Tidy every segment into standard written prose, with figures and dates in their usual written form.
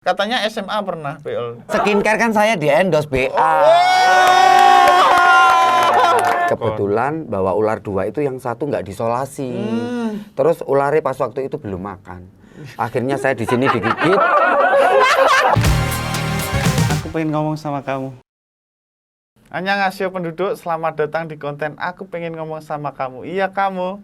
Katanya SMA pernah BL. Skincare kan saya di endorse BA. Kebetulan bawa ular 2 itu yang satu nggak disolasi. Terus ularnya pas waktu itu belum makan. Akhirnya saya di sini digigit. Aku pengen ngomong sama kamu. Annyeonghaseyo penduduk, selamat datang di konten Aku Pengen Ngomong Sama Kamu. Iya, kamu.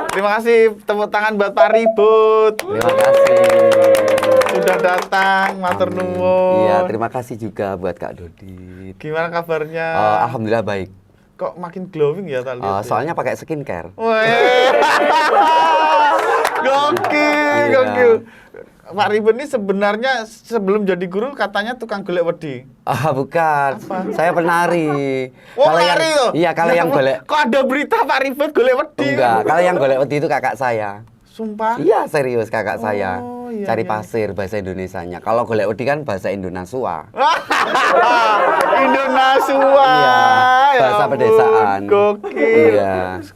Terima kasih, tepuk tangan buat Pak Ribut. Terima kasih. Sudah datang, matur nuwun. Iya, terima kasih juga buat Kak Dodit. Gimana kabarnya? Alhamdulillah baik. Kok makin glowing ya tak lihat? Soalnya pakai skincare. Weh. Gokil, Iya. gokil. Pak Ribut ini sebenarnya sebelum jadi guru katanya tukang golek wedi. Bukan. Apa? Saya penari. Oh, Kalau penari yang, loh? Iya, kalau yang golek. Kok ada berita Pak Ribut golek wedi? Enggak, kalau yang golek wedi itu kakak saya. Sumpah? Iya, serius kakak saya. Iya, Cari iya. pasir bahasa Indonesianya. Kalau golek wedi kan bahasa Indonesia. Indonesia. Iya, Ya bahasa ampun, pedesaan. Gokil. Iya.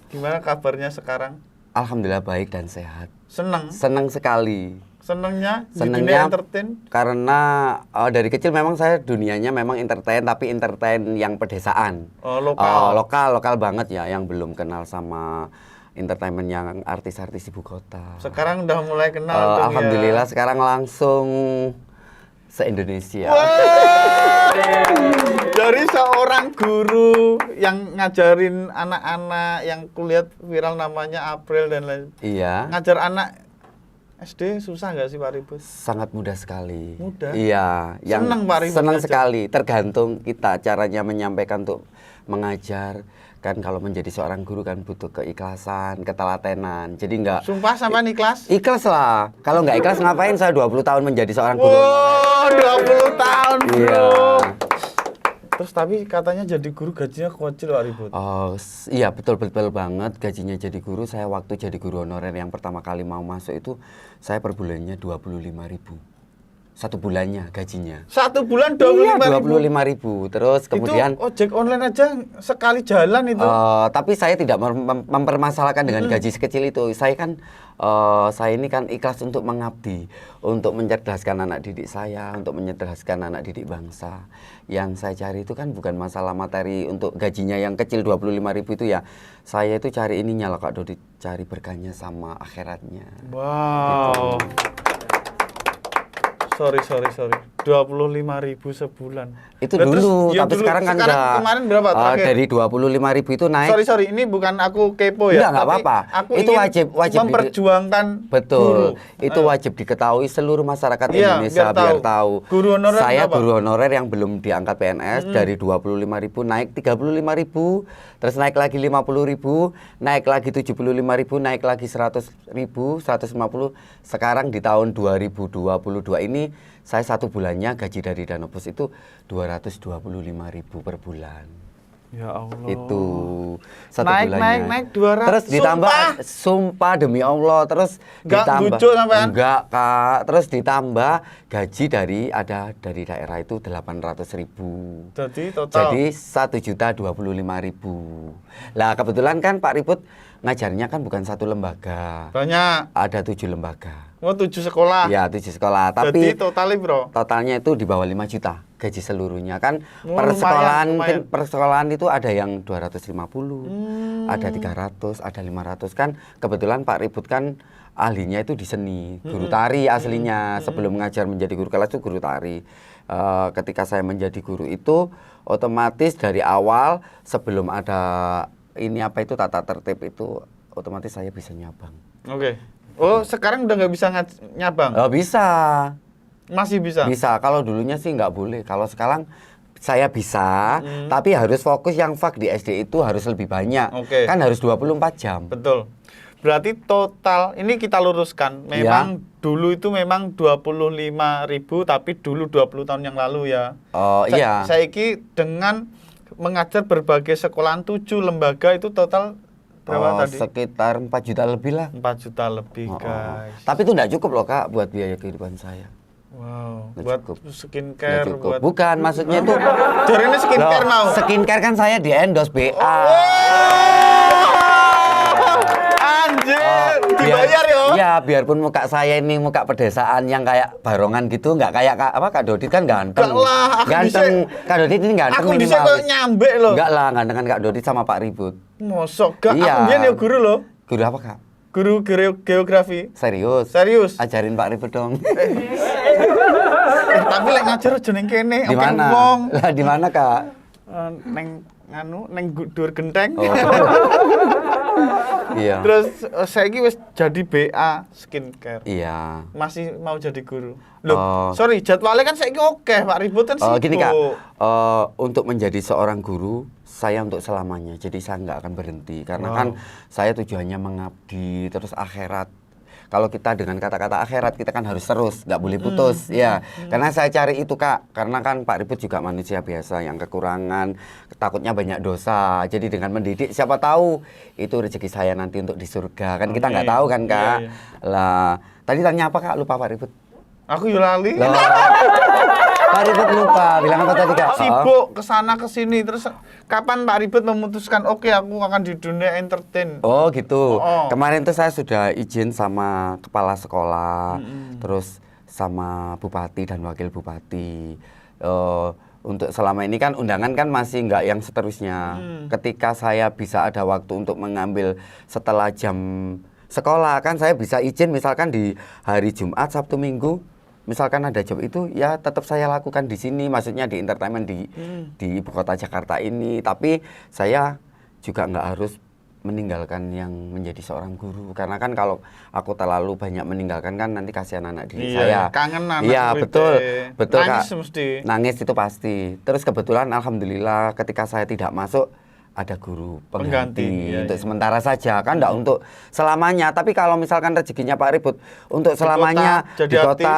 Gimana kabarnya sekarang? Alhamdulillah baik dan sehat. Seneng? Senang sekali. Senengnya di dunia Senengnya entertain? karena dari kecil memang saya dunianya memang entertain, tapi entertain yang pedesaan. Oh, lokal. Lokal banget ya, yang belum kenal sama entertainment yang artis-artis ibu kota. Sekarang udah mulai kenal dong ya. Alhamdulillah sekarang langsung se-Indonesia. Dari seorang guru yang ngajarin anak-anak yang kuliah viral namanya April dan lain. Iya. Ngajar anak SD susah nggak sih Pak Ribut? Sangat mudah sekali. Mudah? Iya. Seneng Pak Ribut Senang ngajar? sekali. Tergantung kita caranya menyampaikan untuk mengajar. Kan kalau menjadi seorang guru kan butuh keikhlasan, ketelatenan. Jadi enggak Sumpah sampai ikhlas? ikhlas lah. Kalau nggak ikhlas ngapain saya 20 tahun menjadi seorang guru? Wow, 20 tahun bro. Iya. Terus tapi katanya jadi guru gajinya kecil Pak Ribut. Iya betul banget, gajinya jadi guru. Saya waktu jadi guru honorer yang pertama kali mau masuk itu saya per bulannya 25.000. Satu bulannya gajinya. Satu bulan Iya, 25.000. 25.000. Terus kemudian Itu ojek online aja sekali jalan itu. tapi saya tidak mempermasalahkan dengan gaji sekecil itu. Saya ini kan ikhlas untuk mengabdi, untuk mencerdaskan anak didik saya, untuk mencerdaskan anak didik bangsa. Yang saya cari itu kan bukan masalah materi untuk gajinya yang kecil 25.000 itu ya. Saya itu cari ininya loh Kak Dodi, cari berkahnya sama akhiratnya. Wow. Sorry. 25.000 sebulan. Itu Lah, terus, dulu, ya tapi dulu. sekarang kan Sekarang enggak. kemarin berapa terakhir? Dari 25.000 itu naik. Sorry, ini bukan aku kepo ya. Enggak tapi apa-apa. Aku Itu ingin wajib memperjuangkan Betul. guru. Itu wajib diketahui seluruh masyarakat Iya, Indonesia biar tahu. Guru honorer Saya berapa? guru honorer yang belum diangkat PNS dari 25.000 naik 35.000, terus naik lagi 50.000, naik lagi 75.000, naik lagi 100.000, 150. Sekarang di tahun 2022 ini saya satu bulannya gaji dari Danapus itu 225.000 per bulan. Ya Allah. Itu satu Naik, bulannya. naik 200. Terus ditambah sumpah demi Allah, terus Nggak ditambah bujuk sampean? enggak Kak, terus ditambah gaji dari daerah itu 800.000. Jadi total. Jadi 1.025.000. Lah kebetulan kan Pak Ribut ngajarnya kan bukan satu lembaga. Banyak. Ada 7 lembaga. Oh, 7 sekolah. Ya 7 sekolah. Jadi Tapi totalnya bro. totalnya itu di bawah 5 juta gaji seluruhnya kan. Oh, Per lumayan. sekolahan itu ada yang 250, ada 300, ada 500 kan. Kebetulan Pak Ribut kan ahlinya itu di seni, guru tari aslinya. Sebelum mengajar menjadi guru kelas itu guru tari. Ketika saya menjadi guru itu otomatis dari awal sebelum ada ini apa itu tata tertib itu otomatis saya bisa nyabang. Oke. Oh, sekarang udah nggak bisa nyabang? Bisa. Masih bisa? Bisa, kalau dulunya sih nggak boleh. Kalau sekarang saya bisa, tapi harus fokus yang fak di SD itu harus lebih banyak. Oke. Kan harus 24 jam. Betul. Berarti total, ini kita luruskan. Memang dulu itu memang 25.000, tapi dulu 20 tahun yang lalu ya. Oh iya. Saiki dengan mengajar berbagai sekolahan 7 lembaga itu total berapa tadi? Sekitar 4 juta lebih lah. 4 juta lebih, guys. Tapi itu nggak cukup loh Kak buat biaya kehidupan saya. Wow, Nggak buat cukup. skincare, Nggak cukup. buat Bukan, maksudnya itu Jadi ini skincare Loh, mau. skincare kan saya di endorse BA. Anjir, Biar dibayar ya. Iya, biarpun muka saya ini muka pedesaan yang kayak barongan gitu, nggak kayak Kak Dodit kan ganteng. Enggak lah, aku Ganteng. Kak Dodit ini ganteng Aku bisa minimalis. kok nyambe loh. Enggak lah, gantengan Kak Dodit sama Pak Ribut. Mosok gak? Iya. Aku biyen ya guru loh. Guru apa, Kak? Guru geografi. Serius? Serius. Ajarin Pak Ribut dong. Tapi lek ngajar aja ning kene, Di oke mana? wong. Lah di mana, Kak? Neng dur genteng. Oh. Iya. Terus saiki wis jadi BA skincare. Iya. Masih mau jadi guru. Loh, Oh. sorry, jadwalnya kan saiki oke, Pak Ribut kan sibuk. Gini Kak, untuk menjadi seorang guru, saya untuk selamanya. Jadi saya nggak akan berhenti. Karena kan saya tujuannya mengabdi, terus akhirat. Kalau kita dengan kata-kata akhirat, kita kan harus terus, nggak boleh putus. Ya, karena saya cari itu Kak. Karena kan Pak Ribut juga manusia biasa yang kekurangan, takutnya banyak dosa. Jadi dengan mendidik, siapa tahu itu rezeki saya nanti untuk di surga. Kan kita nggak tahu kan Kak. Iya. Lah, tadi tanya apa Kak? Lupa Pak Ribut. Aku yo lali. Loh, Pak Ribut lupa, bilang apa tadi Kak? Sibuk kesana kesini, terus kapan Pak Ribut memutuskan oke aku akan di dunia entertain? Oh gitu. Oh. Kemarin tuh saya sudah izin sama kepala sekolah, terus sama bupati dan wakil bupati. Untuk selama ini kan undangan kan masih nggak yang seterusnya. Ketika saya bisa ada waktu untuk mengambil setelah jam sekolah kan saya bisa izin misalkan di hari Jumat, Sabtu, Minggu. Misalkan ada job itu ya tetap saya lakukan di sini, maksudnya di entertainment di ibu kota Jakarta ini. Tapi saya juga nggak harus meninggalkan yang menjadi seorang guru, karena kan kalau aku terlalu banyak meninggalkan kan nanti kasihan anak didik saya. Kangen anak. Iya betul Nangis Kak. mesti. Nangis itu pasti. Terus kebetulan alhamdulillah ketika saya tidak masuk ada guru pengganti Iya, untuk iya. sementara saja kan enggak untuk selamanya. Tapi kalau misalkan rezekinya Pak Ribut untuk Di selamanya kota, jadi di kota,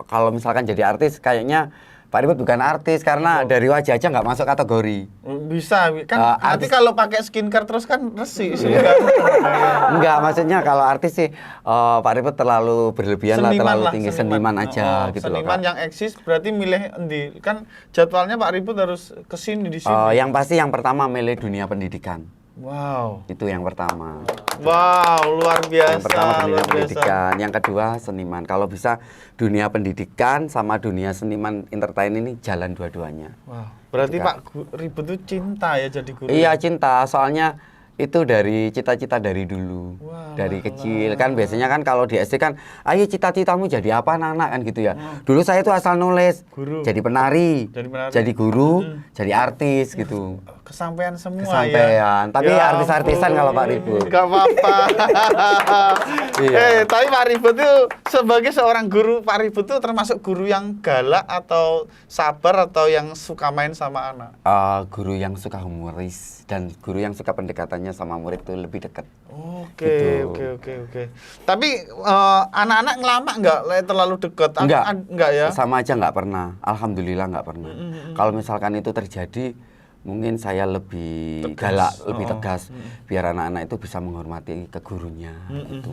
kalau misalkan jadi artis kayaknya Pak Ribut bukan artis karena dari wajah aja nggak masuk kategori. Bisa kan nanti artis- kalau pakai skincare terus kan resi sih. Enggak, maksudnya kalau artis sih Pak Ribut terlalu berlebihan lah, terlalu tinggi seniman aja gitu loh. Seniman Kak. yang eksis berarti milih endi? Kan jadwalnya Pak Ribut harus ke sini di sini. Yang pasti yang pertama milih dunia pendidikan. Wow. Itu yang pertama. Wow, luar biasa. Yang pertama dunia luar biasa. pendidikan, yang kedua seniman. Kalau bisa dunia pendidikan sama dunia seniman entertain ini jalan dua-duanya. Wow. Berarti Gitu, Pak Ribut itu cinta ya jadi guru. Iya cinta, soalnya itu dari cita-cita dari dulu, Wah, dari kecil kan biasanya kan kalau di SD kan, ayo cita-citamu jadi apa anak-anak kan gitu ya. Dulu saya tuh asal nulis, Guru. jadi penari, Jadi penari. jadi guru, jadi artis gitu. Kesampaian semua Kesampaian, ya. tapi Ya artis-artisan ampun. kalau Pak Ribut. Gak apa-apa. Iya. Tapi Pak Ribut itu sebagai seorang guru, Pak Ribut itu termasuk guru yang galak atau sabar atau yang suka main sama anak? Guru yang suka humoris dan guru yang suka pendekatannya sama murid tuh lebih dekat. Oke, Gitu. oke. Tapi anak-anak ngelama nggak terlalu dekat? Enggak ya? Sama aja nggak pernah. Alhamdulillah nggak pernah. Kalau misalkan itu terjadi, mungkin saya lebih Tegas. galak, lebih tegas, biar anak-anak itu bisa menghormati ke gurunya. Gitu.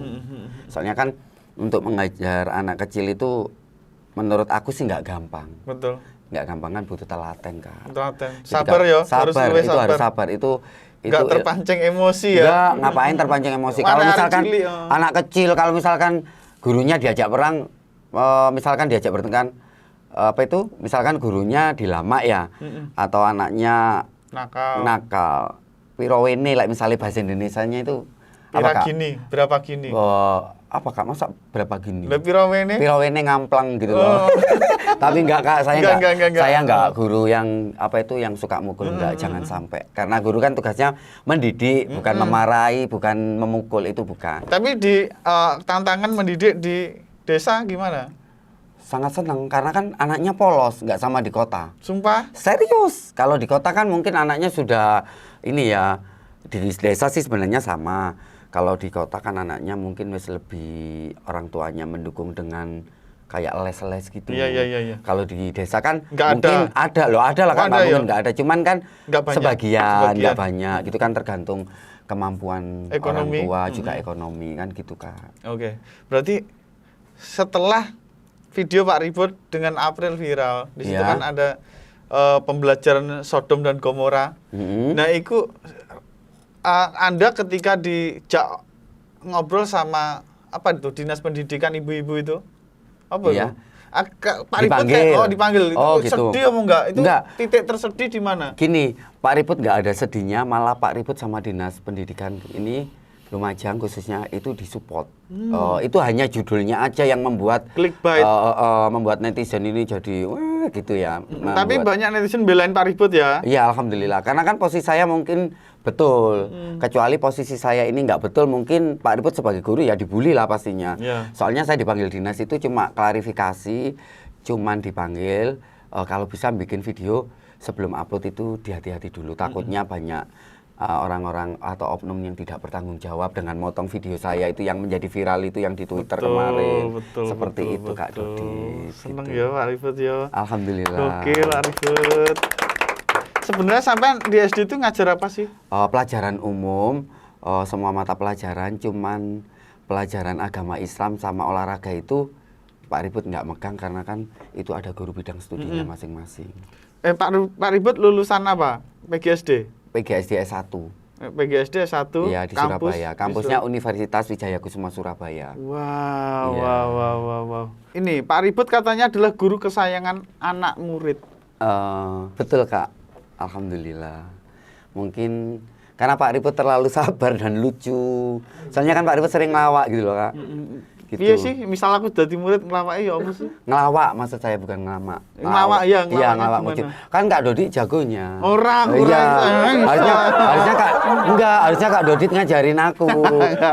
Soalnya kan untuk mengajar anak kecil itu, menurut aku sih nggak gampang. Betul. Nggak gampang kan, butuh telaten Kak. Telaten. Jadi Sabar Kak, ya, sabar, luwih itu harus sabar. Itu Nggak terpancing emosi ya? Enggak, ngapain terpancing emosi. Mana Kalau hari misalkan cilik, ya. anak kecil, kalau misalkan gurunya diajak perang, misalkan diajak bertengkar, misalkan gurunya dilamak ya, atau anaknya nakal. Pirawene, like misalnya bahasa Indonesianya itu apa Kak? Berapa gini? Apa Kak? Masa berapa gini? Lebih pirawene? Pirawene ngamplang gitu loh. Tapi enggak Kak, saya Enggak. saya enggak guru yang yang suka mukul, enggak, jangan sampai. Karena guru kan tugasnya mendidik, bukan memarahi, bukan memukul, itu bukan. Tapi di tantangan mendidik di desa gimana? Sangat senang karena kan anaknya polos, enggak sama di kota. Sumpah? Serius. Kalau di kota kan mungkin anaknya sudah ini ya, di desa sih sebenarnya sama. Kalau di kota kan anaknya mungkin wis lebih orang tuanya mendukung dengan kayak les-les gitu. Iya. Kalau di desa kan Nggak mungkin ada loh, ada lah kan, ada mungkin ya? nggak ada. Cuman kan Nggak banyak. sebagian, nggak banyak. Gitu kan tergantung kemampuan Ekonomi. orang tua, juga ekonomi kan gitu Kak. Oke. Berarti setelah video Pak Ribut dengan April viral, di situ Iya. kan ada pembelajaran Sodom dan Gomora. Mm-mm. Nah, itu Anda ketika dijak ngobrol sama apa itu dinas pendidikan ibu-ibu itu? Apa Iya. itu? Pak Ribut Dipanggil. dipanggil. Oh, Itu gitu. sedih apa enggak? Itu Enggak. titik tersedih di mana? Gini, Pak Ribut nggak ada sedihnya, malah Pak Ribut sama dinas pendidikan ini Lumajang khususnya itu disupport. Itu hanya judulnya aja yang membuat Clickbait. membuat netizen ini jadi wah gitu ya. Tapi banyak netizen belain Pak Ribut ya. Iya, alhamdulillah. Karena kan posisi saya mungkin betul. Kecuali posisi saya ini nggak betul, mungkin Pak Ribut sebagai guru ya dibully lah pastinya. Iya. Soalnya saya dipanggil dinas itu cuma klarifikasi, cuman dipanggil kalau bisa bikin video sebelum upload itu hati-hati dulu. Takutnya banyak orang-orang atau oknum yang tidak bertanggung jawab dengan motong video saya itu yang menjadi viral itu yang di Twitter kemarin. Seperti itu Kak Dodi. Seneng gitu. ya Pak Ribut ya. Alhamdulillah. Oke Pak Ribut. Sebenarnya sampai di SD itu ngajar apa sih? Pelajaran umum, semua mata pelajaran, cuman pelajaran agama Islam sama olahraga itu Pak Ribut nggak megang karena kan itu ada guru bidang studinya masing-masing. Pak Ribut lulusan apa? PGSD? PGSD S1. PGSD S1 Iya, di kampus, Surabaya. Kampusnya Universitas Wijaya Kusuma Surabaya. Wow, Iya. wow. Ini Pak Ribut katanya adalah guru kesayangan anak murid. Betul Kak, alhamdulillah. Mungkin karena Pak Ribut terlalu sabar dan lucu. Soalnya kan Pak Ribut sering ngelawak gitu loh Kak. Gitu. Iya sih, misal aku jadi murid ngelawaknya ya apa sih? Ngelawak, maksud saya bukan ngelamak. Ngelawak, iya, Iya, ngelawaknya ngelawak gimana? lucu. Kan Kak Dodi jagonya. Orang, Iya. orang. Harusnya Kak Dodi ngajarin aku.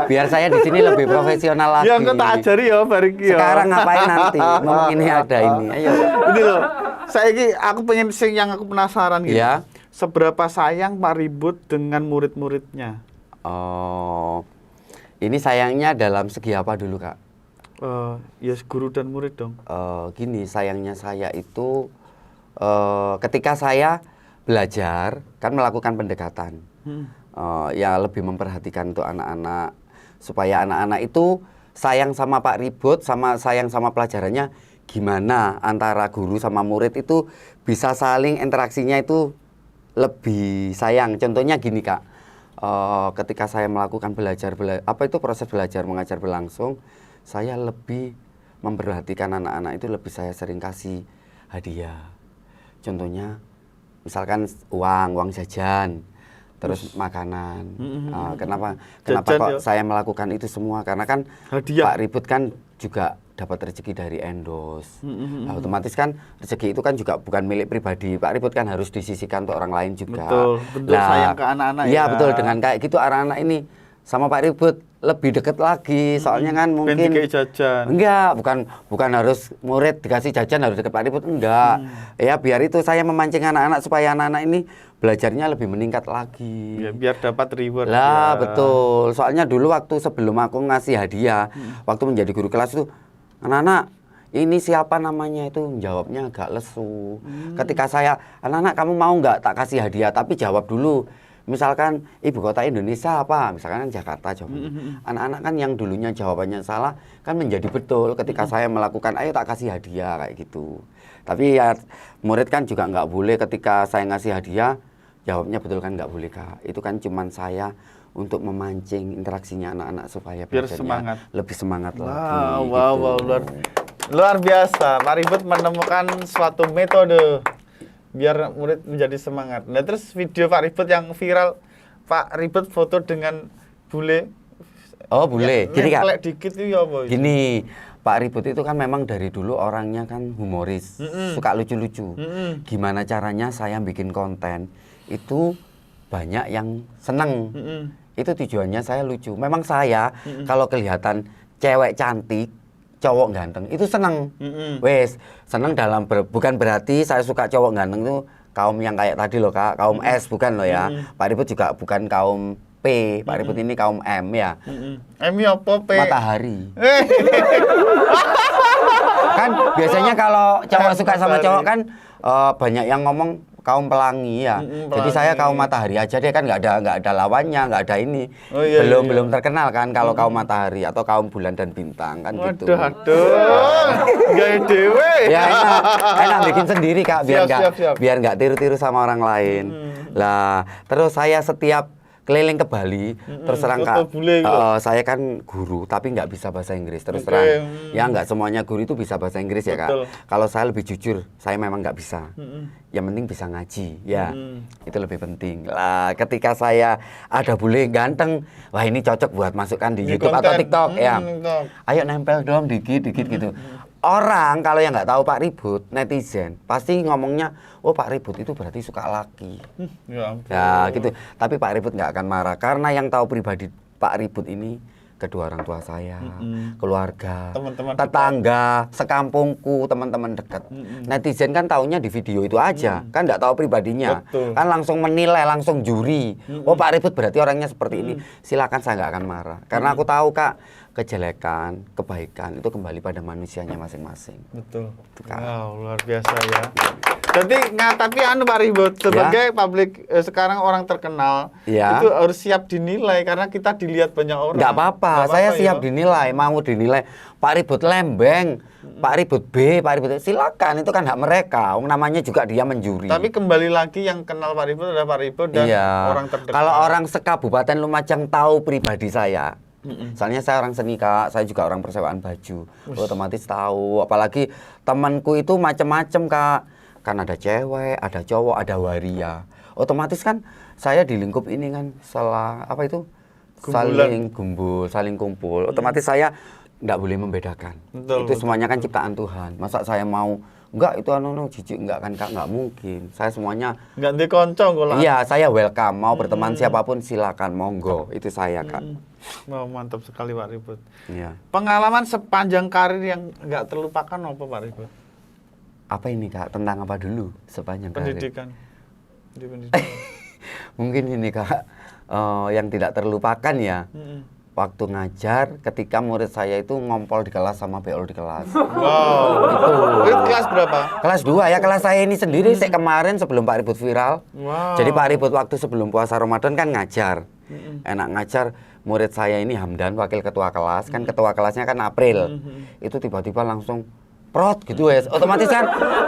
Biar saya di sini lebih profesional lagi. Ya engko tak ajari ya bariki ya. Sekarang ngapain nanti? Ngomong ini ada ini. Ayo. Ini loh. Aku pengen sing yang aku penasaran gitu. Iya. Seberapa sayang Pak Ribut dengan murid-muridnya? Oh. Ini sayangnya dalam segi apa dulu, Kak? Ya guru dan murid dong. Gini, sayangnya saya itu ketika saya belajar kan melakukan pendekatan, ya lebih memperhatikan untuk anak-anak supaya anak-anak itu sayang sama Pak Ribut, sama sayang sama pelajarannya. Gimana antara guru sama murid itu bisa saling interaksinya itu lebih sayang. Contohnya gini Kak, ketika saya melakukan proses belajar mengajar berlangsung, saya lebih memperhatikan anak-anak itu, lebih saya sering kasih hadiah. Contohnya, misalkan uang jajan, terus makanan. Kenapa Jajan, kok ya? saya melakukan itu semua? Karena kan Hadiah. Pak Ribut kan juga dapat rezeki dari endorse. Nah, otomatis kan rezeki itu kan juga bukan milik pribadi. Pak Ribut kan harus disisihkan untuk orang lain juga. Betul, bentuk sayang ke anak-anak iya, ya. betul, dengan kayak gitu anak-anak ini sama Pak Ribut lebih dekat lagi. Soalnya kan mungkin dikai jajan. enggak, bukan harus murid dikasih jajan harus dekat Pak Ribut, enggak. Ya biar itu saya memancing anak-anak supaya anak-anak ini belajarnya lebih meningkat lagi. Ya, biar dapat reward. Lah, ya. betul. Soalnya dulu waktu sebelum aku ngasih hadiah, waktu menjadi guru kelas itu, anak-anak, ini siapa namanya itu jawabnya agak lesu. Ketika saya, anak-anak kamu mau nggak tak kasih hadiah, tapi jawab dulu. Misalkan ibu kota Indonesia apa? Misalkan Jakarta jawabannya. Anak-anak kan yang dulunya jawabannya salah kan menjadi betul ketika saya melakukan ayo tak kasih hadiah kayak gitu. Tapi ya murid kan juga nggak boleh ketika saya ngasih hadiah jawabnya betul kan nggak boleh Kak. Itu kan cuman saya untuk memancing interaksinya anak-anak supaya Biar belajarnya semangat. lebih semangat lagi. Wow, gitu. luar biasa. Pak Ribut menemukan suatu metode biar murid menjadi semangat. Nah, terus video Pak Ribut yang viral, Pak Ribut foto dengan bule. Oh, bule. Gini Kak. Ngeklek dikit itu ya apa? Gini, Pak Ribut itu kan memang dari dulu orangnya kan humoris, suka lucu-lucu. Gimana caranya saya bikin konten itu banyak yang seneng. Itu tujuannya saya lucu. Memang saya kalau kelihatan cewek cantik, cowok ganteng itu seneng. Wes, seneng bukan berarti saya suka cowok ganteng itu kaum yang kayak tadi loh Kak, kaum S bukan loh ya. Pak Ribut juga bukan kaum P, Pak Ribut ini kaum M ya. M apa P? Matahari. Kan biasanya kalau cowok suka sama cowok kan banyak yang ngomong kaum pelangi ya. Jadi saya kaum matahari aja deh, kan nggak ada lawannya, nggak ada ini. Oh, iya, belum terkenal kan kalau kaum matahari atau kaum bulan dan bintang kan gitu. Aduh. Gaya dewe. Ya enak bikin sendiri Kak, biar Siap. nggak tiru-tiru sama orang lain. Lah terus saya setiap keliling ke Bali, terus terang foto Kak, bule gitu. saya kan guru tapi nggak bisa bahasa Inggris, terus Oke, terang, ya nggak semuanya guru itu bisa bahasa Inggris ya Betul. Kak. Kalau saya lebih jujur, saya memang nggak bisa. Yang penting bisa ngaji, ya itu lebih penting. Lah, ketika saya ada bule ganteng, wah ini cocok buat masukkan di Di YouTube atau konten. TikTok ya. TikTok. Ayo nempel dong dikit gitu. Orang kalau yang nggak tahu Pak Ribut, netizen pasti ngomongnya, oh Pak Ribut itu berarti suka laki. Ya ampun. Ya gitu. Tapi Pak Ribut nggak akan marah karena yang tahu pribadi Pak Ribut ini kedua orang tua saya, keluarga, Teman-teman tetangga, sekampungku, teman-teman dekat. Netizen kan taunya di video itu aja, kan nggak tahu pribadinya. Betul. Kan langsung menilai, langsung juri. Oh Pak Ribut berarti orangnya seperti ini. Silakan, saya nggak akan marah. Karena aku tahu Kak, kejelekan, kebaikan itu kembali pada manusianya masing-masing. Betul. Kak. Wow, luar biasa ya. Jadi tapi Pak Ribut sebagai publik sekarang orang terkenal Ya. itu harus siap dinilai karena kita dilihat banyak orang. Nggak apa-apa, saya siap dinilai, mau dinilai Pak Ribut lembeng, Pak Ribut B, Pak Ribut C, silakan, itu kan hak mereka. Namanya juga dia menjuri. Tapi kembali lagi yang kenal Pak Ribut adalah Pak Ribut dan Iya. orang terdekat. Kalau orang sekabupaten Lumajang tahu pribadi saya. Soalnya saya orang seni Kak, saya juga orang persewaan baju. Otomatis tahu, apalagi temanku itu macam-macam Kak. Kan ada cewek, ada cowok, ada waria. Otomatis kan saya di lingkup ini kan apa itu? Saling gumbul, saling kumpul. Otomatis saya nggak boleh membedakan. Betul, Itu semuanya kan ciptaan Tuhan. Masa saya mau enggak itu jijik enggak kan Kak, enggak mungkin. Saya semuanya Nggak dikonco kok. iya, saya welcome. Mau berteman siapapun silakan, monggo. Itu saya, Kak. Wow, mantap sekali Pak Ribut. Iya. Pengalaman sepanjang karir yang nggak terlupakan apa Pak Ribut? Apa ini, Kak? Tentang apa dulu sepanjang karir? Pendidikan. Di pendidikan. Mungkin ini, Kak, yang tidak terlupakan ya. Waktu ngajar, ketika murid saya itu ngompol di kelas sama beol di kelas. Wow. Itu kelas berapa? Kelas 2 ya, kelas saya ini sendiri saya kemarin sebelum Pak Ribut viral. Wow. Jadi Pak Ribut waktu sebelum puasa Ramadan kan ngajar. Enak ngajar, murid saya ini Hamdan, wakil ketua kelas, kan ketua kelasnya kan April. Itu tiba-tiba langsung prot gitu ya. Otomatis kan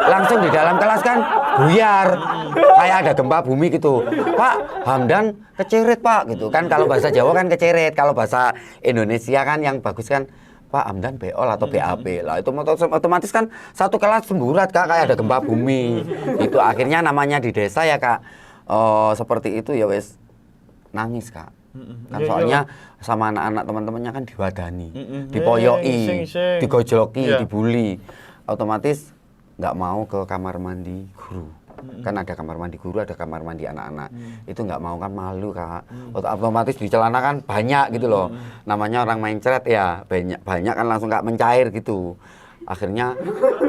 langsung di dalam kelas kan buyar. Kayak ada gempa bumi gitu. Pak, Hamdan keceret Pak gitu. Kan kalau bahasa Jawa kan keceret, kalau bahasa Indonesia kan yang bagus kan Pak Hamdan BOL atau BAP lah, itu otomatis kan satu kelas semburat Kak, kayak ada gempa bumi. Itu akhirnya namanya di desa ya Kak, seperti itu ya wes nangis Kak. Kan Iya, soalnya sama anak-anak teman-temannya kan diwadani, Sing, dipoyoki, sing. digojloki, Iya. dibully. Otomatis nggak mau ke kamar mandi guru. Kan ada kamar mandi guru, ada kamar mandi anak-anak. Itu nggak mau kan, malu Kak. Otomatis di celana kan banyak gitu loh. Namanya orang main ceret ya, banyak kan langsung Kak mencair gitu. Akhirnya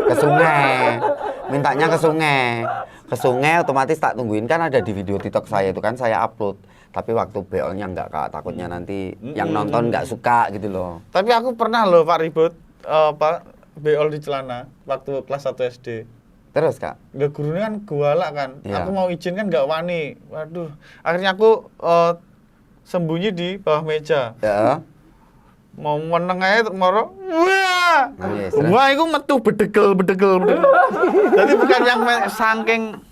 ke sungai, mintanya ke sungai. Ke sungai otomatis tak tungguin, kan ada di video TikTok saya itu kan saya upload. Tapi waktu beolnya nggak Kak, takutnya nanti yang nonton nggak suka gitu loh. Tapi aku pernah loh Pak Ribut beol di celana waktu kelas 1 SD. Terus Kak? Nggak, gurunya kan galak kan. Iya. Aku mau izin kan nggak wani. Waduh. Akhirnya aku sembunyi di bawah meja. Ya. Mau meneng aja moro. Wah. Nangis. Wah, itu metu bedegel. Jadi bukan yang saking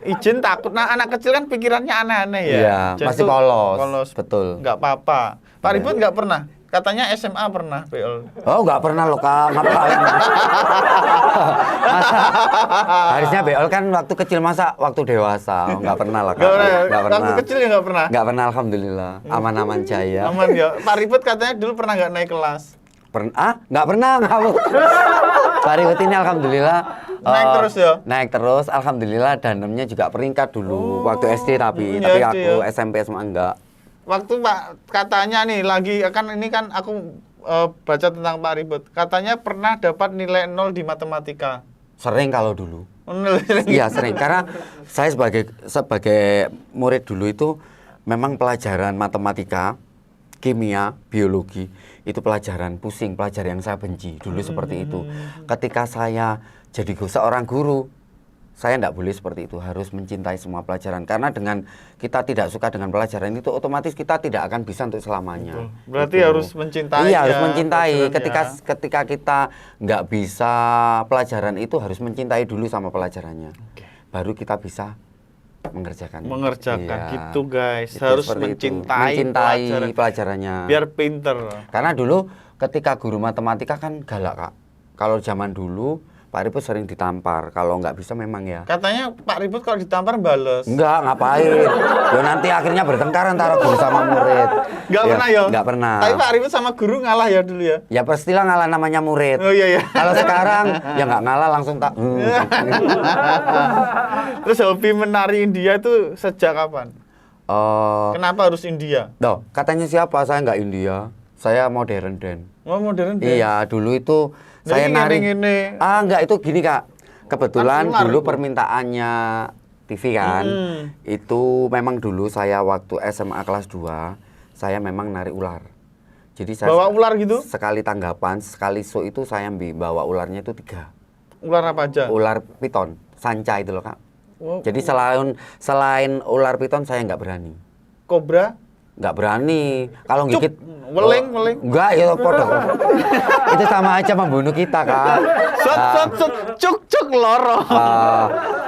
izin takut. Nah, anak kecil kan pikirannya aneh-aneh ya. Iya, Jadi masih tuh polos. Betul. Nggak apa-apa. Pak Iya. Ribut nggak pernah. Katanya SMA pernah beol. Oh, nggak pernah loh Kak, ngapain? Masa harusnya beol kan waktu kecil, masa waktu dewasa? Oh, nggak pernah lah Kak. Nggak pernah. Ya? Nggak pernah. Waktu kecil ya nggak pernah. Nggak pernah, alhamdulillah. Aman-aman jaya. Aman ya. Pak Ribut katanya dulu pernah nggak naik kelas. Nggak pernah kamu. Pak Ribut ini alhamdulillah Naik terus ya? Naik terus, alhamdulillah. Danemnya juga peringkat dulu waktu SD tapi iya, aku iya. SMP SMA enggak. Waktu Pak katanya nih lagi kan ini kan aku baca tentang Pak Ribut. Katanya pernah dapat nilai 0 di matematika. Sering kalau dulu. Nilai Iya sering, karena saya sebagai murid dulu itu memang pelajaran matematika, kimia, biologi itu pelajaran pusing, pelajaran yang saya benci dulu seperti itu. Ketika saya jadi seorang guru, saya tidak boleh seperti itu, harus mencintai semua pelajaran, karena dengan kita tidak suka dengan pelajaran itu otomatis kita tidak akan bisa untuk selamanya. Berarti Gitu. harus mencintai. Iya, ya, harus mencintai. pelajarannya. Ketika kita nggak bisa pelajaran itu harus mencintai dulu sama pelajarannya. Baru kita bisa mengerjakan. mengerjakan Iya. gitu guys. Itu Harus seperti itu. mencintai pelajarannya. biar pinter. Karena dulu ketika guru matematika kan galak, Kak. Kalau zaman dulu Pak Ribut sering ditampar. Kalau nggak bisa memang ya. Katanya Pak Ribut kalau ditampar bales. Enggak, ngapain? Ya nanti akhirnya bertengkar antara guru sama murid. Nggak pernah ya? Nggak pernah. Tapi Pak Ribut sama guru ngalah ya dulu ya? Ya pastilah ngalah namanya murid. Oh iya iya. Kalau sekarang ya nggak ngalah langsung tak. Terus hobi menari India itu sejak kapan? Kenapa harus India? Loh, katanya siapa? Saya nggak India. Saya modern dance. Oh modern deh. Iya, dulu itu Nah, saya ini nari. ngene-ngene. Enggak, itu gini, Kak. Kebetulan Kan ular dulu itu. permintaannya TV kan. Itu memang dulu saya waktu SMA kelas 2, saya memang nari ular. Jadi saya Bawa ular gitu? Sekali tanggapan, sekali show itu saya bawa ularnya itu 3. Ular apa aja? Ular piton, sanca itu loh, Kak. Oh, Jadi selain ular piton saya nggak berani. kobra? Nggak berani. Kalau Cuk, gigit weling. enggak ya podo. Itu sama aja membunuh kita, Kak. Set, cuk, loro.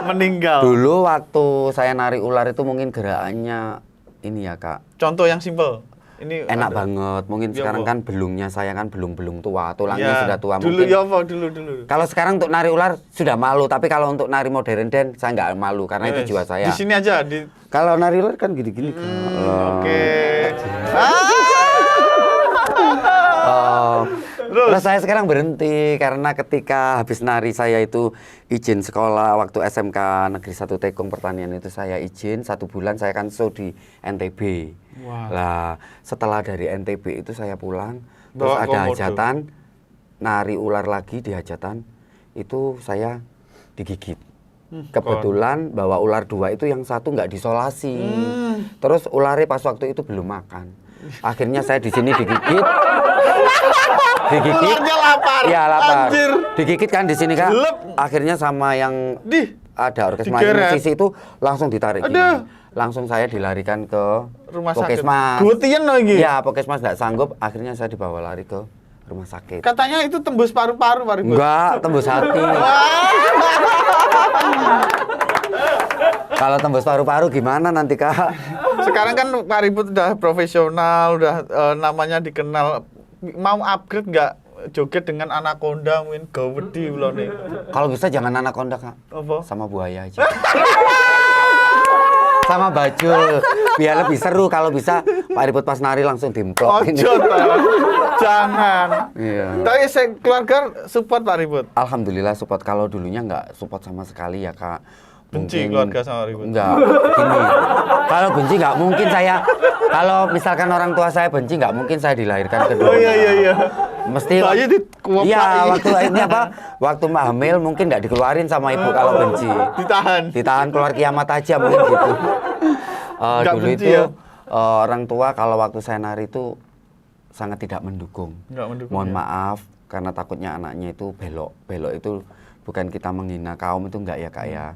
Meninggal. Dulu waktu saya nari ular itu mungkin gerakannya ini ya, Kak. Contoh yang simpel. Ini Enak ada. banget. Mungkin Ya, sekarang apa? kan belungnya saya kan belung tua, tulangnya Ya, sudah tua dulu mungkin. ya apa? Dulu. Kalau sekarang untuk nari ular sudah malu, tapi kalau untuk nari modern dance saya nggak malu karena itu Wes, jiwa saya. Di sini aja di Kalau nari ular kan gini-gini, Kak. Oke. Oh. Terus saya sekarang berhenti karena ketika habis nari saya itu izin sekolah waktu SMK Negeri 1 Tekong Pertanian itu saya izin 1 bulan saya kan show di NTB. Wah. Lah setelah dari NTB itu saya pulang terus Bawa ada komodo. hajatan nari ular lagi di hajatan itu saya digigit. Kebetulan bawa ular 2 itu yang satu nggak disolasi. Terus ularnya pas waktu itu belum makan. Akhirnya saya di sini digigit. Ularnya lapar. Iya, lapar. Anjir. Digigit kan di sini, Kak. Gelap. Akhirnya sama yang Di ada orkestra digeret. musisi itu langsung ditarik gini. Aduh. Langsung saya dilarikan ke rumah sakit. Pokesmas. Gutian lagi. Iya, Pokesmas nggak sanggup, akhirnya saya dibawa lari ke rumah sakit. Katanya itu tembus paru-paru, Pak Ribut. Enggak, tembus hati. Kalau tembus paru-paru gimana nanti, Kak? Sekarang kan Pak Ribut udah profesional, udah namanya dikenal. Mau upgrade nggak joget dengan anaconda mungkin gawedi ulone. Kalau bisa jangan anaconda, Kak. Apa? Sama buaya aja. Sama bajul. Biar lebih seru kalau bisa Pak Ribut pas nari langsung dimplok ini. Ojo toh. Jangan. Iya. Tapi keluarga support Pak Ribut. Alhamdulillah support. Kalau dulunya nggak support sama sekali ya, Kak. Benci keluarga sama Ribut. Enggak, gini. Kalau benci nggak mungkin saya. Kalau misalkan orang tua saya benci nggak mungkin saya dilahirkan kedua. Oh iya. Mesti. Bayi dikuapai. Iya, waktu ini apa? Waktu hamil mungkin nggak dikeluarin sama ibu kalau benci. Ditahan. Ditahan keluar kiamat aja mungkin gitu. Nggak Dulu benci itu ya? orang tua kalau waktu saya nari itu sangat tidak mendukung. Nggak mendukung, Mohon ya? maaf karena takutnya anaknya itu belok. Belok itu bukan kita menghina kaum itu enggak ya, Kak ya.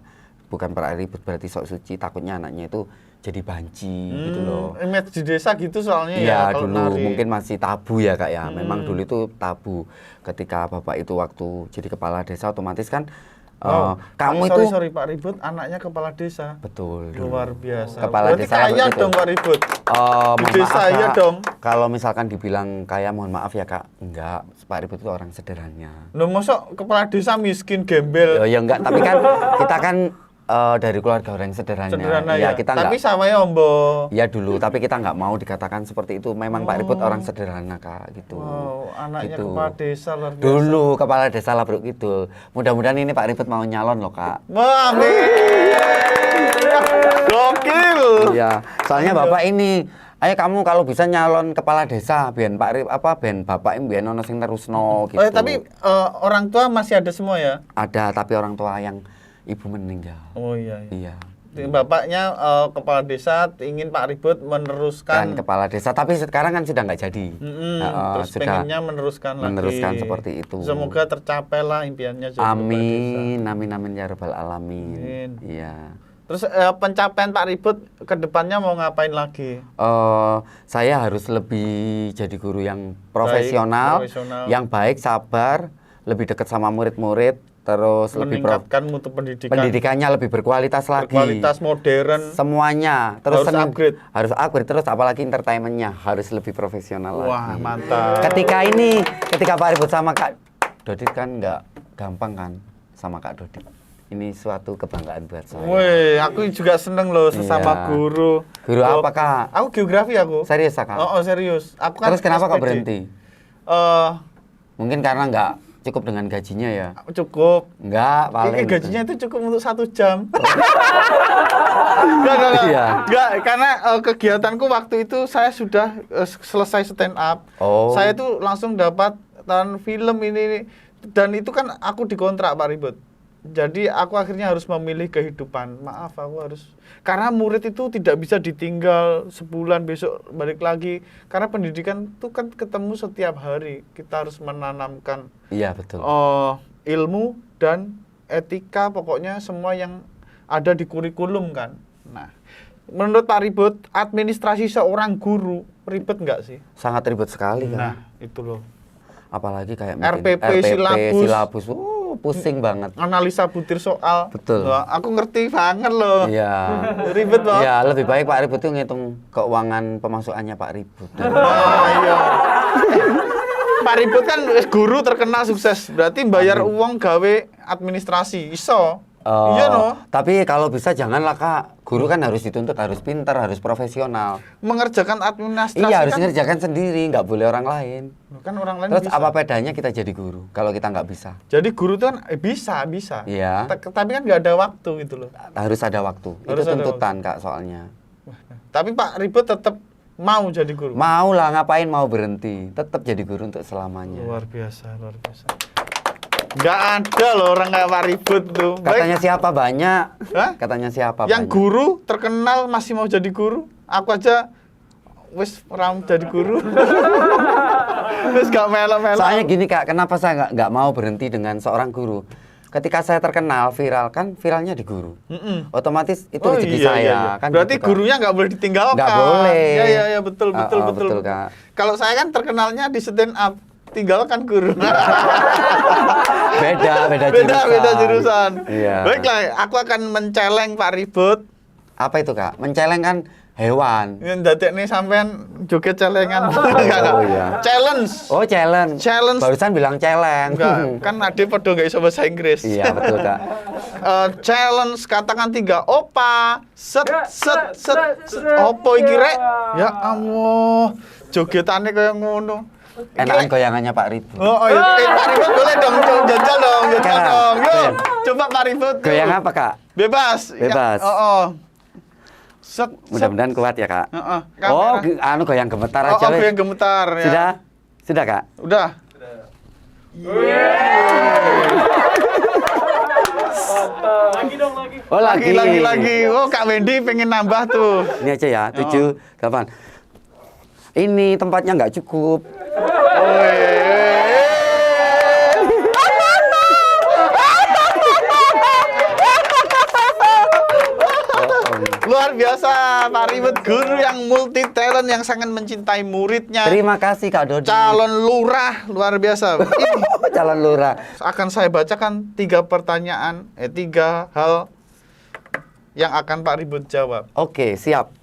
Bukan Ribut berarti sok suci, takutnya anaknya itu jadi banci gitu loh. Image di desa gitu soalnya ya. Iya, kalau dulu nari. mungkin masih tabu ya, Kak ya. Memang dulu itu tabu. Ketika Bapak itu waktu jadi kepala desa otomatis kan kamu itu sorry Pak Ribut anaknya kepala desa. betul. dulu. Luar biasa. Kepala Berarti desa kaya begitu. dong Pak Ribut. Mohon Di desa maaf, iya Kak. dong. Kalau misalkan dibilang kaya, mohon maaf ya, Kak. Enggak, Pak Ribut itu orang sederhana. Loh mosok kepala desa miskin gembel. Ya enggak, tapi kan kita kan dari keluarga orang sederhana. Sederhana Ya, ya. kita Tapi enggak. sama ombo. Ya dulu, tapi kita nggak mau dikatakan seperti itu. Memang Pak Ribut orang sederhana, Kak, gitu. Wow, anaknya Gitu. kepala desa luar biasa. Dulu kepala desa Labruk Kidul. Mudah-mudahan ini Pak Ribut mau nyalon loh, Kak. Wah, amin. Gokil. Iya, soalnya Bapak ini, ayo kamu kalau bisa nyalon kepala desa, biar Pak Ribut biar Bapak ini biar ono sing terusno gitu. Tapi orang tua masih ada semua ya? ada, tapi orang tua yang ibu meninggal. Oh iya. Iya. Bapaknya kepala desa ingin Pak Ribut Kan meneruskan. kepala desa, tapi sekarang kan sudah nggak jadi. Terus pengennya meneruskan meneruskan lagi. seperti itu. Semoga tercapai lah impiannya jadi kepala desa. Amin ya rabbal alamin. Amin. Iya. Terus pencapaian Pak Ribut ke depannya mau ngapain lagi? Saya harus lebih jadi guru yang profesional, profesional. yang baik, sabar, lebih dekat sama murid-murid. terus lebih meningkatkan mutu pendidikan. pendidikannya lebih berkualitas lagi. Berkualitas modern. Semuanya terus Harus upgrade. harus upgrade terus, apalagi entertainmentnya harus lebih profesional Wah, lagi. mantap. Ketika Pak Ribut sama Kak Dodit kan nggak gampang kan sama Kak Dodit. Ini suatu kebanggaan buat saya. Woi, aku juga seneng loh sesama Iya. guru. Guru apa, Kak? Aku geografi aku. Serius Kak? Oh, serius. Aku kan Terus kenapa kok SPD. berhenti? Mungkin karena nggak cukup dengan gajinya ya? Cukup. Nggak, paling. Gajinya itu cukup untuk 1 jam. Iya. Enggak, karena kegiatanku waktu itu saya sudah selesai stand up. Oh. Saya itu langsung dapat tahun film ini dan itu kan aku dikontrak Pak Ribut. Jadi aku akhirnya harus memilih kehidupan. Maaf, aku harus karena murid itu tidak bisa ditinggal sebulan besok balik lagi. Karena pendidikan itu kan ketemu setiap hari. Kita harus menanamkan Iya, betul. ilmu dan etika, pokoknya semua yang ada di kurikulum kan. Nah, menurut Pak Ribut, administrasi seorang guru ribet nggak sih? Sangat ribet sekali kan. Nah, itu loh. Apalagi kayak RPP, silabus. Pusing banget. Analisa butir soal. Betul. Wah, aku ngerti banget loh. Iya. Ribet loh. Ya, lebih baik Pak Ribut itu ngitung keuangan pemasukannya Pak Ribut. Nah, iya. Pak Ribut kan guru terkenal sukses. Berarti bayar uang gawe administrasi. Iso. Iya no. Tapi kalau bisa janganlah Kak. Guru kan harus dituntut, harus pintar, harus profesional. Mengerjakan administrasi Iya, harus kan, ngerjakan sendiri, nggak boleh orang lain. kan orang lain Terus bisa. apa bedanya kita jadi guru kalau kita nggak bisa? Jadi guru itu kan bisa. Iya. Tapi kan nggak ada waktu gitu loh. Harus ada waktu. Harus Itu ada tuntutan Kak soalnya. Tapi Pak Ribut tetap mau jadi guru. Mau lah, ngapain mau berhenti? Tetap jadi guru untuk selamanya. Luar biasa, luar biasa. Nggak ada loh orang kayak Pak Ribut tuh. Katanya siapa banyak? Hah? Katanya siapa Yang banyak? guru terkenal masih mau jadi guru. Aku aja wis ram jadi guru. Wis gak melok-melok. Soalnya gini Kak, kenapa saya nggak mau berhenti dengan seorang guru? Ketika saya terkenal, viral kan viralnya di guru. Otomatis itu rezeki saya kan. Berarti gitu, Kak. gurunya nggak boleh ditinggalkan. Nggak boleh. Iya, betul. Betul, Kak. Kalau saya kan terkenalnya di stand up, tinggalkan guru. Beda jurusan. Iya. Baiklah, aku akan menceleng Pak Ribut. Apa itu Kak? Menceleng kan hewan. Yang dadekne sampean joget celengan. Iya. Challenge. Oh, challenge. Challenge. Barusan bilang celeng. Enggak, kan ade padha nggak iso bahasa Inggris. Iya, betul Kak. Challenge katakan 3 opa set. Opo iki rek? Ya Allah. Jogetane kaya ngono. Enakan goyangannya Pak Ribut. Oh iya. Pak Ribut boleh dong jajal dong. Goyang. Yuk, coba Pak Ribut. yuk. Goyang apa Kak? Bebas. Bebas. Set. Mudah-mudahan kuat ya Kak. Heeh. Oh, goyang gemetar aja. Aku wes. yang gemetar ya. Sudah? Sudah Kak? Udah. Oh, lagi. Lagi. Oh, Kak Wendy pengen nambah tuh. Ini aja ya, 7, 8. Ini tempatnya nggak cukup. Luar biasa, Pak Ribut, guru yang multi talent yang sangat mencintai muridnya. Terima kasih Kak Dodi. Calon lurah, luar biasa. Ini Calon lurah. akan saya bacakan 3 pertanyaan, 3 hal yang akan Pak Ribut jawab. Oke, siap.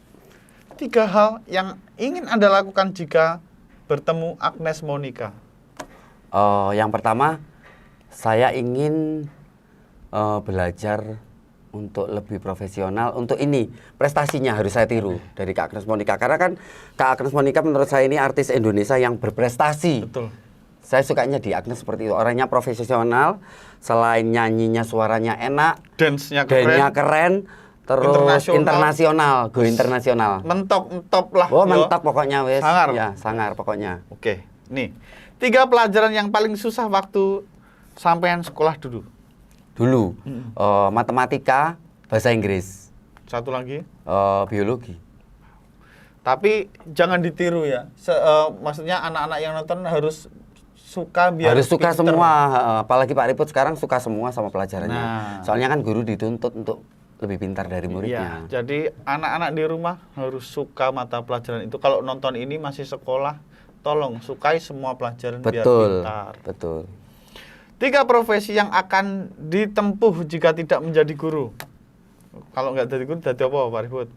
3 hal yang ingin Anda lakukan jika bertemu Agnes Monica. Yang pertama, saya ingin belajar untuk lebih profesional. Untuk ini, prestasinya harus saya tiru dari Kak Agnes Monica. Karena kan Kak Agnes Monica menurut saya ini artis Indonesia yang berprestasi. Betul. Saya sukanya di Agnes seperti itu. Orangnya profesional, selain nyanyinya suaranya enak, Dance-nya dance-nya keren. keren, terus Internasional. go internasional. Mentok lah. Oh, yo. mentok pokoknya wes. Sangar. Ya, sangar pokoknya. Oke, nih 3 pelajaran yang paling susah waktu sampean sekolah dulu. Dulu matematika, bahasa Inggris, Satu lagi. biologi. Tapi jangan ditiru ya. Maksudnya anak-anak yang nonton harus suka biar Harus suka pinter. semua, apalagi Pak Ribut sekarang suka semua sama pelajarannya. Nah. Soalnya kan guru dituntut untuk lebih pintar dari Iya, muridnya. jadi anak-anak di rumah harus suka mata pelajaran itu. Kalau nonton ini masih sekolah, tolong sukai semua pelajaran biar Betul, pintar. betul. 3 profesi yang akan ditempuh jika tidak menjadi guru. Kalau nggak jadi guru, jadi apa Pak Ribut?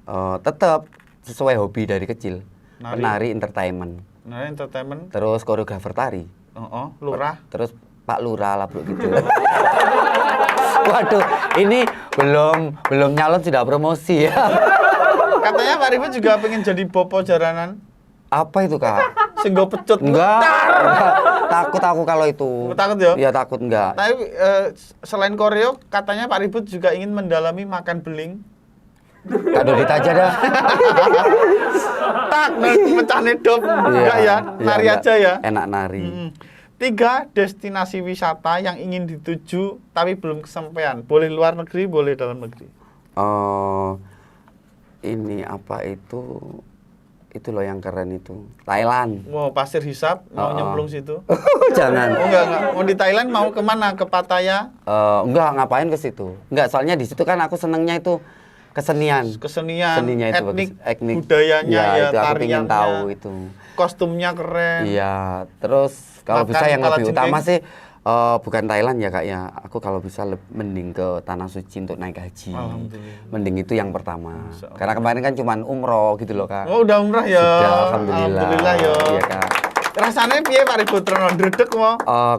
Tetap sesuai hobi dari kecil. Nari. Penari entertainment. Nah, entertainment. Terus koreografer tari. Lurah. Terus Pak Lurah lah bro gitu. Waduh, ini belum nyalon sudah promosi ya. Katanya Pak Ribut juga pengen jadi bopo jaranan. Apa itu kak? Singgo pecut. Enggak. Takut aku kalau itu. Takut ya? Iya takut enggak. Tapi selain koreo, katanya Pak Ribut juga ingin mendalami makan beling. Kak Dodit aja dah. Tak, pecah nedop. Enggak ya, nari enggak. aja ya. Enak nari. 3 destinasi wisata yang ingin dituju tapi belum kesampaian. Boleh luar negeri, boleh dalam negeri. Ini apa itu? Itu loh yang keren itu. Thailand. Mau pasir hisap, mau nyemplung situ. Jangan. Enggak. Mau di Thailand mau kemana? Ke Pattaya? Enggak, ngapain ke situ? Enggak, soalnya di situ kan aku senengnya itu kesenian. Seninya itu etnik, budayanya ya, itu aku tariannya, pengen tahu itu. kostumnya keren. Iya, terus kalau Makan bisa yang lebih kalajengking. utama sih bukan Thailand ya kak ya. Aku kalau bisa mending ke Tanah Suci untuk naik haji. Alhamdulillah. Mending itu yang pertama. Masya Allah. Karena kemarin kan cuman umroh gitu loh kak. Oh, udah umrah ya. Sudah, alhamdulillah. ya. Iya kak. Rasanya piye Pak Ribut Trono ndredeg mo?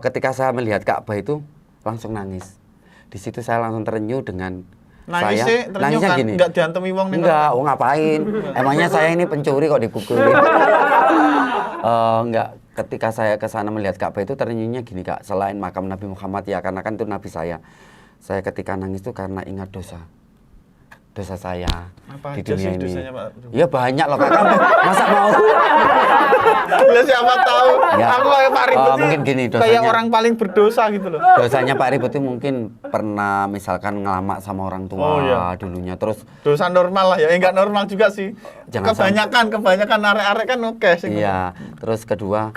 Ketika saya melihat Ka'bah itu langsung nangis. Di situ saya langsung terenyuh dengan Nangis saya. sih, ternyata Nangisnya kan gini. enggak diantemi wong ning Enggak, ngapain? Emangnya saya ini pencuri kok dipukulin? Enggak. Ketika saya ke sana melihat Ka'bah itu ternyuhnya gini kak. Selain makam Nabi Muhammad ya, karena kan itu Nabi saya. Saya ketika nangis itu karena ingat dosa saya Apa di aja dunia sih ini. dosanya, Pak? Iya banyak loh kakak. Masa mau? Lah siapa tahu? Ya. Aku kayak Pak Ribut ini Mungkin gini kayak dosanya. orang paling berdosa gitu loh. Dosanya Pak Ribut itu mungkin pernah misalkan ngelamak sama orang tua Oh, iya. dulunya. Terus Dosa normal lah ya, enggak normal juga sih. Jangan kebanyakan arek-arek kan oke sih. iya. Terus kedua,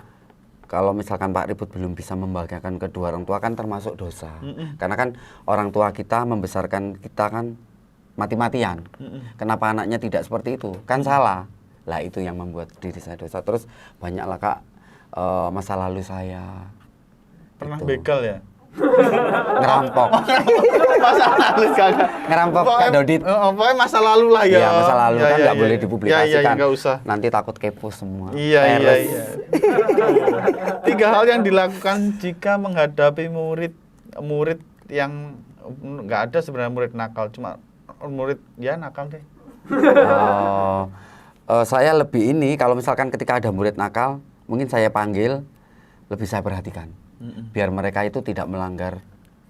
kalau misalkan Pak Ribut belum bisa membahagiakan kedua orang tua kan termasuk dosa. Karena kan orang tua kita membesarkan kita kan mati-matian. Kenapa anaknya tidak seperti itu? Kan salah. Lah itu yang membuat diri saya dosa. Terus banyaklah kak masa lalu saya. Pernah Gitu. begal ya? Ngerampok. Masa lalu kagak. Ngerampok Kak Dodit. Pokoknya masa lalu lah ya. Iya, masa lalu kan nggak boleh Iya, dipublikasikan. nggak usah. Nanti takut kepo semua. Iya. Peres. 3 hal yang dilakukan jika menghadapi murid yang nggak ada sebenarnya murid nakal, cuma murid ya nakal deh. Saya lebih ini kalau misalkan ketika ada murid nakal, mungkin saya panggil, lebih saya perhatikan. Biar mereka itu tidak melanggar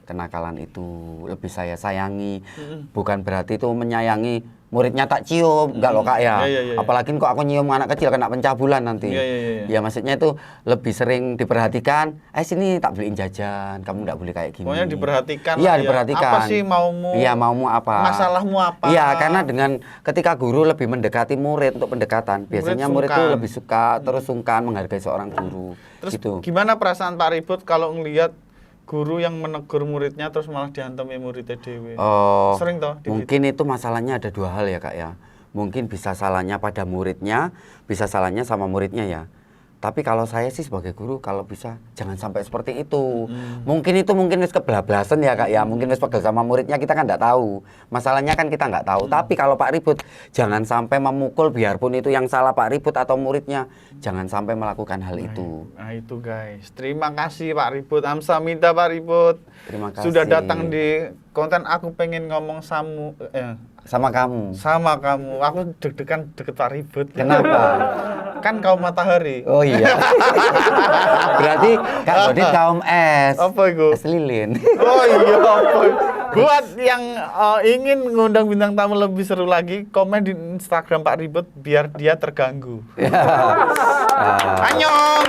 kenakalan itu, lebih saya sayangi. Bukan berarti itu menyayangi muridnya tak cium, enggak loh kak ya. Iya. Apalagi kok aku nyium anak kecil kena pencabulan nanti. Iya. Ya maksudnya itu lebih sering diperhatikan. Sini tak beliin jajan, kamu enggak boleh kayak gini. Pokoknya diperhatikan Iya lah ya. diperhatikan. Apa sih maumu? Iya maumu apa? Masalahmu apa? Iya karena dengan ketika guru lebih mendekati murid untuk pendekatan, biasanya murid itu sungkan. lebih suka terus sungkan menghargai seorang guru. Terus gitu. gimana perasaan Pak Ribut kalau ngelihat guru yang menegur muridnya terus malah diantemi muridnya dewe? Sering toh? Mungkin itu masalahnya ada 2 hal ya kak ya. Mungkin bisa salahnya pada muridnya, bisa salahnya sama muridnya ya. Tapi kalau saya sih sebagai guru kalau bisa jangan sampai seperti itu. Mungkin wis kebablasan ya kak ya. Mungkin wis pegel sama muridnya kita kan nggak tahu. Masalahnya kan kita nggak tahu. Tapi kalau Pak Ribut jangan sampai memukul biarpun itu yang salah Pak Ribut atau muridnya. Jangan sampai melakukan hal itu. Nah itu guys. Terima kasih Pak Ribut. Amsahamnida Pak Ribut. Terima kasih. Sudah datang di konten aku pengen ngomong Sama kamu. sama kamu. Aku deg-degan deket Pak Ribut. Kenapa? Kan kaum matahari. Oh iya. Berarti Kak Dodit kaum es. Apa itu? Es lilin. Oh iya, apa? Buat yang ingin ngundang bintang tamu lebih seru lagi, komen di Instagram Pak Ribut biar dia terganggu. Ya. Annyeong!